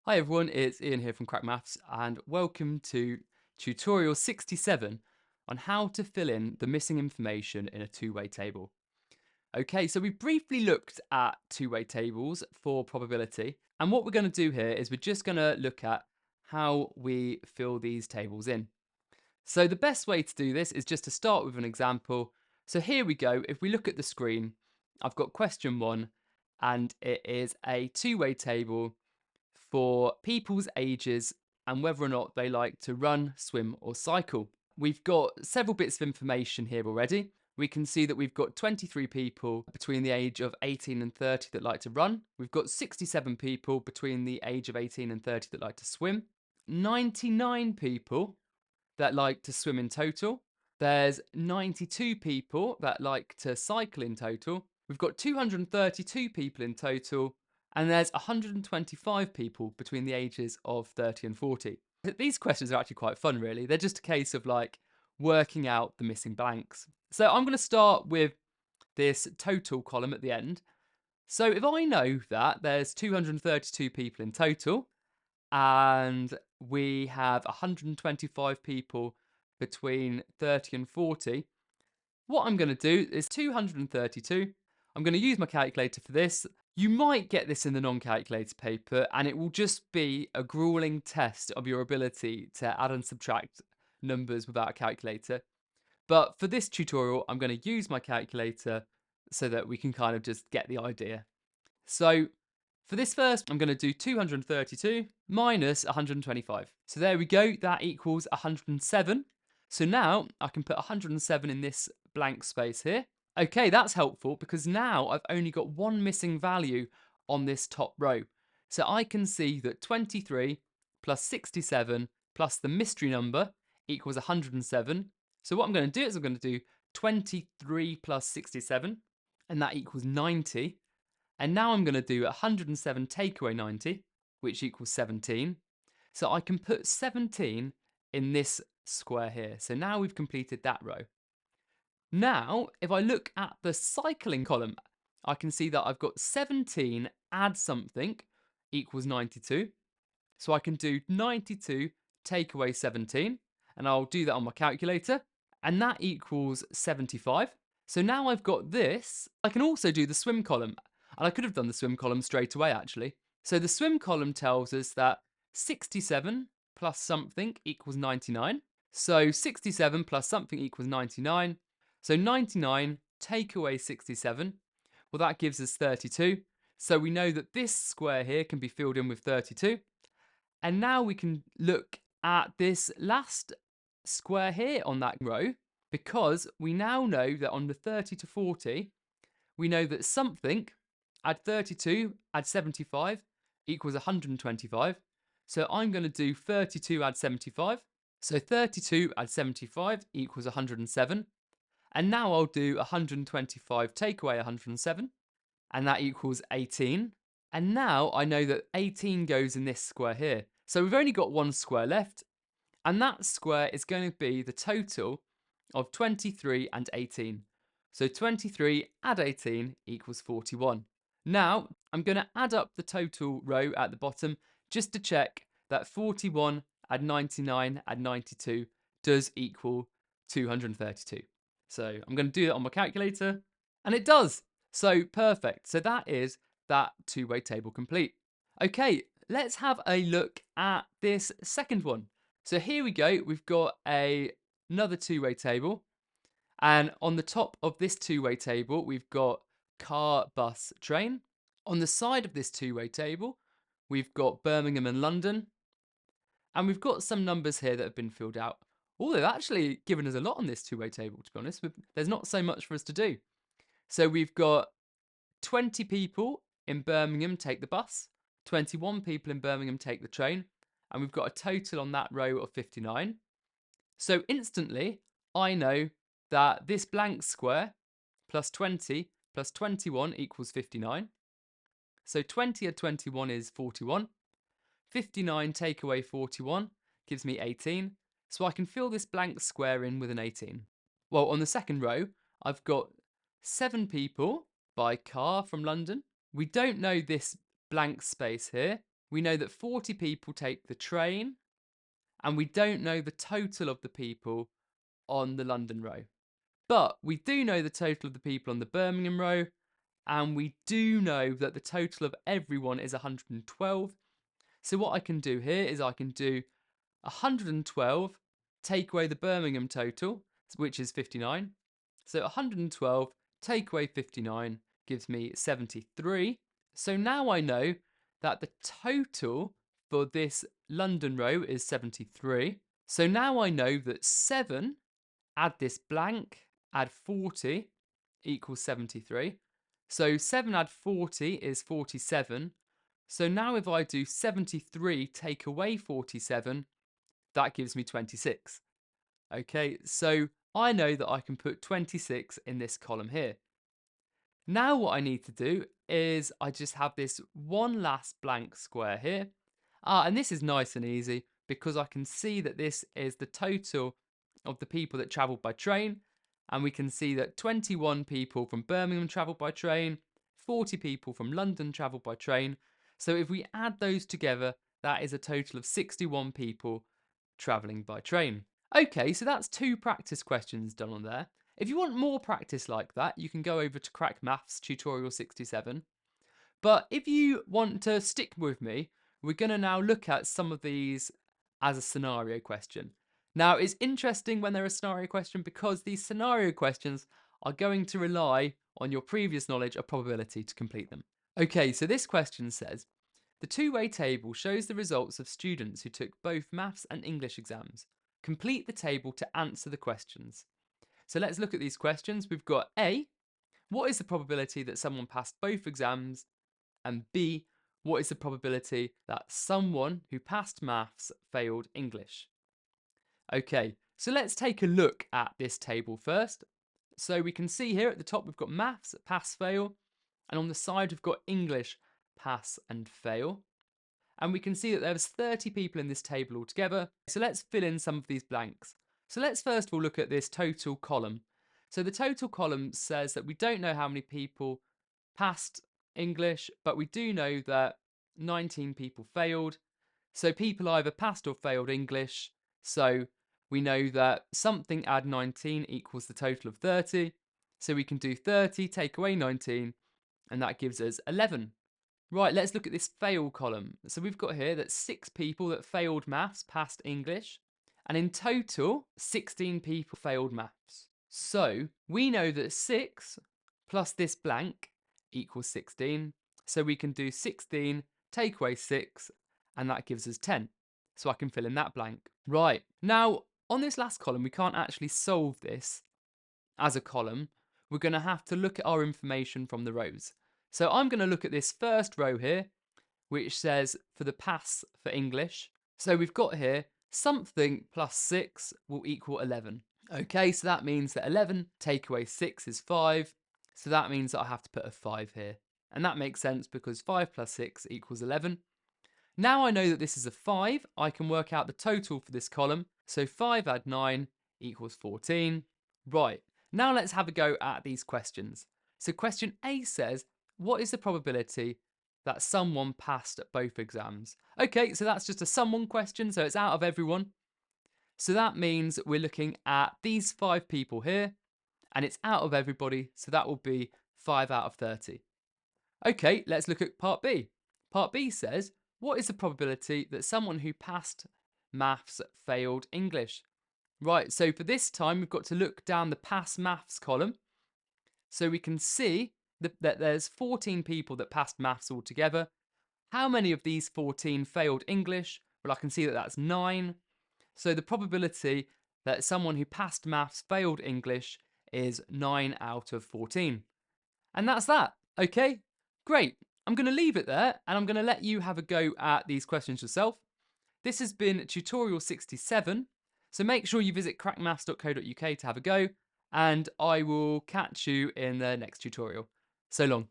Hi everyone, it's Ian here from Crack Maths and welcome to tutorial 67 on how to fill in the missing information in a two-way table. Okay, so we briefly looked at two-way tables for probability, and what we're going to do here is we're just going to look at how we fill these tables in. So the best way to do this is just to start with an example. So here we go. If we look at the screen, I've got question 1 and it is a two-way table for people's ages and whether or not they like to run, swim, or cycle. We've got several bits of information here already. We can see that we've got 23 people between the age of 18 and 30 that like to run. We've got 67 people between the age of 18 and 30 that like to swim. 99 people that like to swim in total. There's 92 people that like to cycle in total. We've got 232 people in total, and there's 125 people between the ages of 30 and 40. These questions are actually quite fun, really. They're just a case of like working out the missing blanks. So I'm going to start with this total column at the end. So if I know that there's 232 people in total, and we have 125 people between 30 and 40, what I'm going to do is 232. I'm going to use my calculator for this. You might get this in the non-calculator paper, and it will just be a grueling test of your ability to add and subtract numbers without a calculator. But for this tutorial, I'm going to use my calculator so that we can kind of just get the idea. So for this first, I'm going to do 232 minus 125. So there we go, that equals 107. So now I can put 107 in this blank space here. Okay, that's helpful because now I've only got one missing value on this top row. So I can see that 23 plus 67 plus the mystery number equals 107. So what I'm going to do is I'm going to do 23 plus 67, and that equals 90. And now I'm going to do 107 take away 90, which equals 17. So I can put 17 in this square here. So now we've completed that row. Now, if I look at the cycling column, I can see that I've got 17 add something equals 92. So I can do 92 take away 17, and I'll do that on my calculator, and that equals 75. So now I've got this. I can also do the swim column, and I could have done the swim column straight away actually. So the swim column tells us that 67 plus something equals 99. So 67 plus something equals 99. So 99 take away 67, well, that gives us 32. So we know that this square here can be filled in with 32. And now we can look at this last square here on that row, because we now know that on the 30 to 40, we know that something, add 32, add 75, equals 125. So I'm going to do 32 add 75. So 32 add 75 equals 107. And now I'll do 125 take away 107, and that equals 18. And now I know that 18 goes in this square here. So we've only got one square left, and that square is going to be the total of 23 and 18. So 23 add 18 equals 41. Now I'm going to add up the total row at the bottom just to check that 41 add 99 add 92 does equal 232. So I'm going to do it on my calculator, and it does. So perfect. So that is that two-way table complete. Okay, let's have a look at this second one. So here we go. We've got another two-way table. And on the top of this two-way table, we've got car, bus, train. On the side of this two-way table, we've got Birmingham and London. And we've got some numbers here that have been filled out. Oh, they've actually given us a lot on this two-way table, to be honest. There's not so much for us to do. So we've got 20 people in Birmingham take the bus, 21 people in Birmingham take the train, and we've got a total on that row of 59. So instantly, I know that this blank square plus 20 plus 21 equals 59. So 20 add 21 is 41. 59 take away 41 gives me 18. So I can fill this blank square in with an 18. Well, on the second row, I've got 7 people by car from London. We don't know this blank space here. we know that 40 people take the train, and we don't know the total of the people on the London row. But we do know the total of the people on the Birmingham row, and we do know that the total of everyone is 112. So what I can do here is I can do 112, take away the Birmingham total, which is 59. So 112, take away 59, gives me 73. So now I know that the total for this London row is 73. So now I know that 7, add this blank, add 40, equals 73. So 7 add 40 is 47. So now if I do 73 take away 47, that gives me 26. Okay, so I know that I can put 26 in this column here. Now what I need to do is I just have this one last blank square here. And this is nice and easy because I can see that this is the total of the people that travelled by train. And we can see that 21 people from Birmingham travelled by train, 40 people from London travelled by train. So if we add those together, that is a total of 61 people travelling by train. Okay, so that's 2 practice questions done on there. If you want more practice like that, you can go over to Crack Maths Tutorial 67. But if you want to stick with me, we're going to now look at some of these as a scenario question. Now, it's interesting when they're a scenario question because these scenario questions are going to rely on your previous knowledge of probability to complete them. Okay, so this question says, the two-way table shows the results of students who took both maths and English exams. Complete the table to answer the questions. So let's look at these questions. We've got A, what is the probability that someone passed both exams? And B, what is the probability that someone who passed maths failed English? Okay, so let's take a look at this table first. So we can see here at the top we've got maths, pass, fail, and on the side we've got English, pass and fail. And we can see that there's 30 people in this table altogether. So let's fill in some of these blanks. So let's first of all look at this total column. So the total column says that we don't know how many people passed English, but we do know that 19 people failed. So people either passed or failed English. So we know that something add 19 equals the total of 30. So we can do 30, take away 19, and that gives us 11. Right, let's look at this fail column. So we've got here that 6 people that failed maths passed English. And in total, 16 people failed maths. So we know that 6 plus this blank equals 16. So we can do 16, take away 6, and that gives us 10. So I can fill in that blank. Right, now on this last column, we can't actually solve this as a column. We're going to have to look at our information from the rows. So I'm going to look at this first row here, which says for the pass for English. So we've got here something plus 6 will equal 11. Okay, so that means that 11 take away 6 is 5. So that means that I have to put a 5 here. And that makes sense because 5 plus 6 equals 11. Now I know that this is a 5, I can work out the total for this column. So 5 add 9 equals 14. Right, now let's have a go at these questions. So question A says, what is the probability that someone passed both exams? Okay, so that's just a someone question, so it's out of everyone. So that means we're looking at these 5 people here, and it's out of everybody, so that will be 5 out of 30. Okay, let's look at part B. Part B says, what is the probability that someone who passed maths failed English? Right, so for this time, we've got to look down the pass maths column. So we can see that there's 14 people that passed maths altogether. How many of these 14 failed English? Well, I can see that that's 9. So the probability that someone who passed maths failed English is 9 out of 14. And that's that. Okay, great. I'm going to leave it there and I'm going to let you have a go at these questions yourself. This has been tutorial 67. So make sure you visit crackmaths.co.uk to have a go, and I will catch you in the next tutorial. So long.